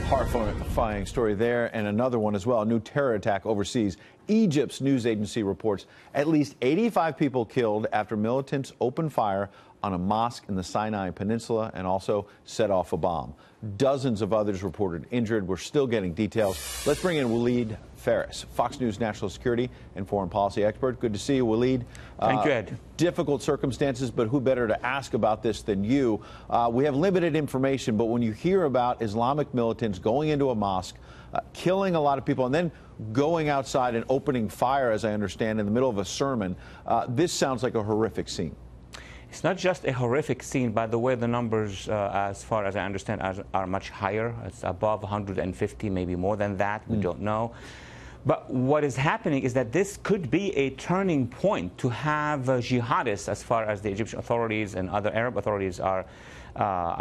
Horrifying story there, and another one as well. A new terror attack overseas. Egypt's news agency reports at least 85 people killed after militants opened fire on a mosque in the Sinai Peninsula and also set off a bomb. Dozens of others reported injured. We're still getting details. Let's bring in Walid Phares, Fox News national security and foreign policy expert. Good to see you, Walid. Thank you, Ed. Difficult circumstances, but who better to ask about this than you? We have limited information, but when you hear about Islamic militants going into a mosque, killing a lot of people, and then going outside and opening fire, as I understand, in the middle of a sermon, this sounds like a horrific scene. It's not just a horrific scene. By the way, the numbers, as far as I understand, are much higher. It's above 150, maybe more than that. We don't know. But what is happening is that this could be a turning point to have jihadists, as far as the Egyptian authorities and other Arab authorities are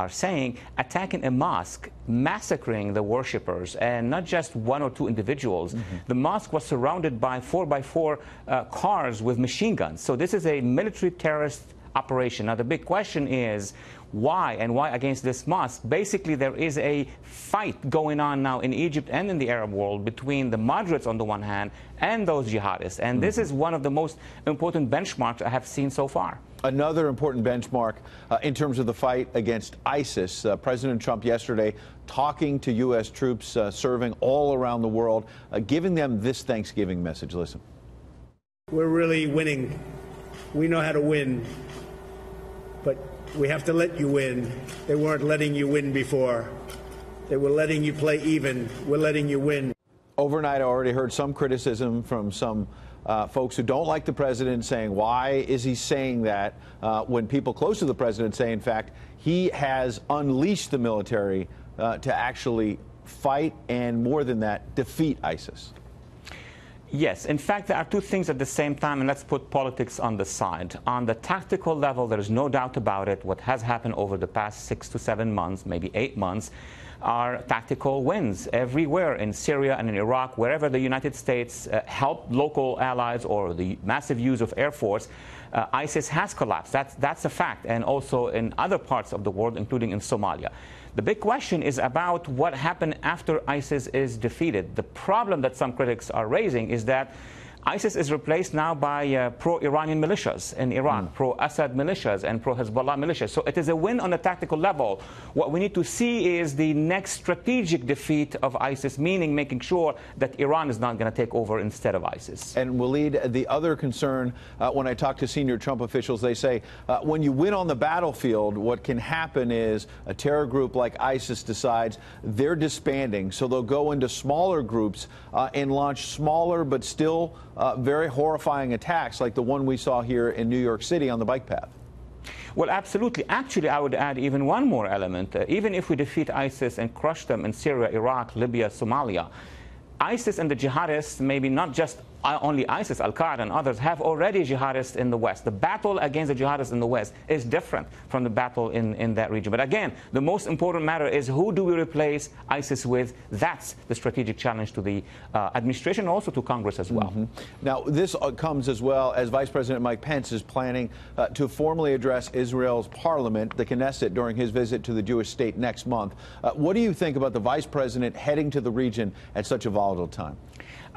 saying, attacking a mosque, massacring the worshippers, and not just one or two individuals. The mosque was surrounded by 4x4 cars with machine guns. So this is a military terrorist operation. Now, the big question is why, and why against this mosque? Basically, there is a fight going on now in Egypt and in the Arab world between the moderates on the one hand and those jihadists. And this is one of the most important benchmarks I have seen so far. Another important benchmark in terms of the fight against ISIS. President Trump yesterday talking to U.S. troops serving all around the world, giving them this Thanksgiving message. Listen. We're really winning. We know how to win. But we have to let you win. They weren't letting you win before. They were letting you play even. We're letting you win. Overnight, I already heard some criticism from some folks who don't like the president, saying, why is he saying that when people close to the president say, in fact, he has unleashed the military to actually fight and, more than that, defeat ISIS? Yes. In fact, there are two things at the same time, and let's put politics on the side. On the tactical level, there is no doubt about it. What has happened over the past 6 to 7 months, maybe 8 months, are tactical wins everywhere in Syria and in Iraq, wherever the United States helped local allies or the massive use of air force. ISIS has collapsed. That's a fact, and also in other parts of the world, including in Somalia. The big question is about what happened after ISIS is defeated. The problem that some critics are raising is that ISIS is replaced now by pro-Iranian militias in Iraq, pro-Assad militias and pro-Hezbollah militias. So it is a win on a tactical level. What we need to see is the next strategic defeat of ISIS, meaning making sure that Iran is not going to take over instead of ISIS. And Walid, the other concern, when I talk to senior Trump officials, they say when you win on the battlefield, what can happen is a terror group like ISIS decides they're disbanding. So they'll go into smaller groups and launch smaller but still very horrifying attacks like the one we saw here in New York City on the bike path. Well, absolutely. Actually, I would add even one more element. Even if we defeat ISIS and crush them in Syria, Iraq, Libya, Somalia, ISIS and the jihadists, maybe not just only ISIS, Al-Qaeda and others, have already jihadists in the West. The battle against the jihadists in the West is different from the battle in that region. But again, the most important matter is who do we replace ISIS with? That's the strategic challenge to the administration and also to Congress as well. Now, this comes as well as Vice President Mike Pence is planning to formally address Israel's parliament, the Knesset, during his visit to the Jewish state next month. What do you think about the Vice President heading to the region at such a volatile time?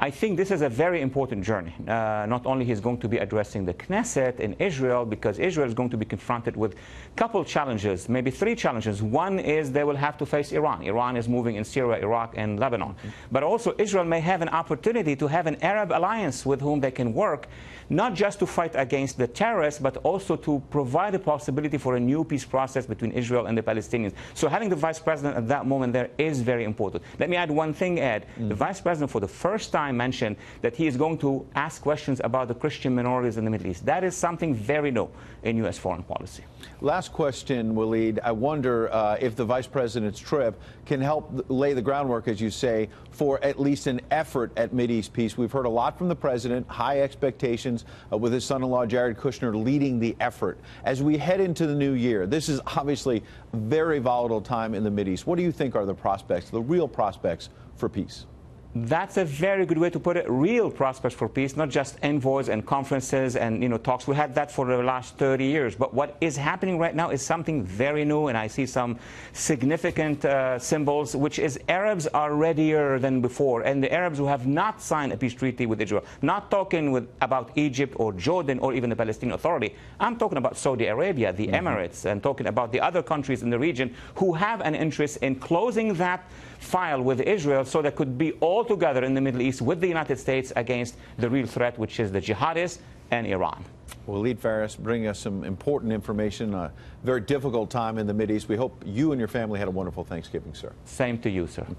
I think this is a very important journey. Not only he's going to be addressing the Knesset in Israel, because Israel is going to be confronted with a couple challenges, maybe 3 challenges. One is they will have to face Iran. Iran is moving in Syria, Iraq, and Lebanon. But also Israel may have an opportunity to have an Arab alliance with whom they can work, not just to fight against the terrorists, but also to provide a possibility for a new peace process between Israel and the Palestinians. So having the Vice President at that moment there is very important. Let me add one thing, Ed. The Vice President, for the first time, mentioned that he is going to ask questions about the Christian minorities in the Middle East. That is something very new in U.S. foreign policy. Last question, Walid. I wonder if the Vice President's trip can help lay the groundwork, as you say, for at least an effort at Mideast peace. We've heard a lot from the President, high expectations with his son-in-law, Jared Kushner, leading the effort. As we head into the new year, this is obviously a very volatile time in the Mideast. What do you think are the prospects, the real prospects for peace? That's a very good way to put it. Real prospects for peace, not just envoys and conferences and talks. We had that for the last 30 years. But what is happening right now is something very new, and I see some significant symbols, which is Arabs are readier than before, and the Arabs who have not signed a peace treaty with Israel, not talking about Egypt or Jordan or even the Palestinian Authority. I'm talking about Saudi Arabia, the Emirates, and talking about the other countries in the region who have an interest in closing that file with Israel so they could be all together in the Middle East with the United States against the real threat, which is the jihadists and Iran. Walid Phares, bringing us some important information. A very difficult time in the Middle East. We hope you and your family had a wonderful Thanksgiving, sir. Same to you, sir. Okay.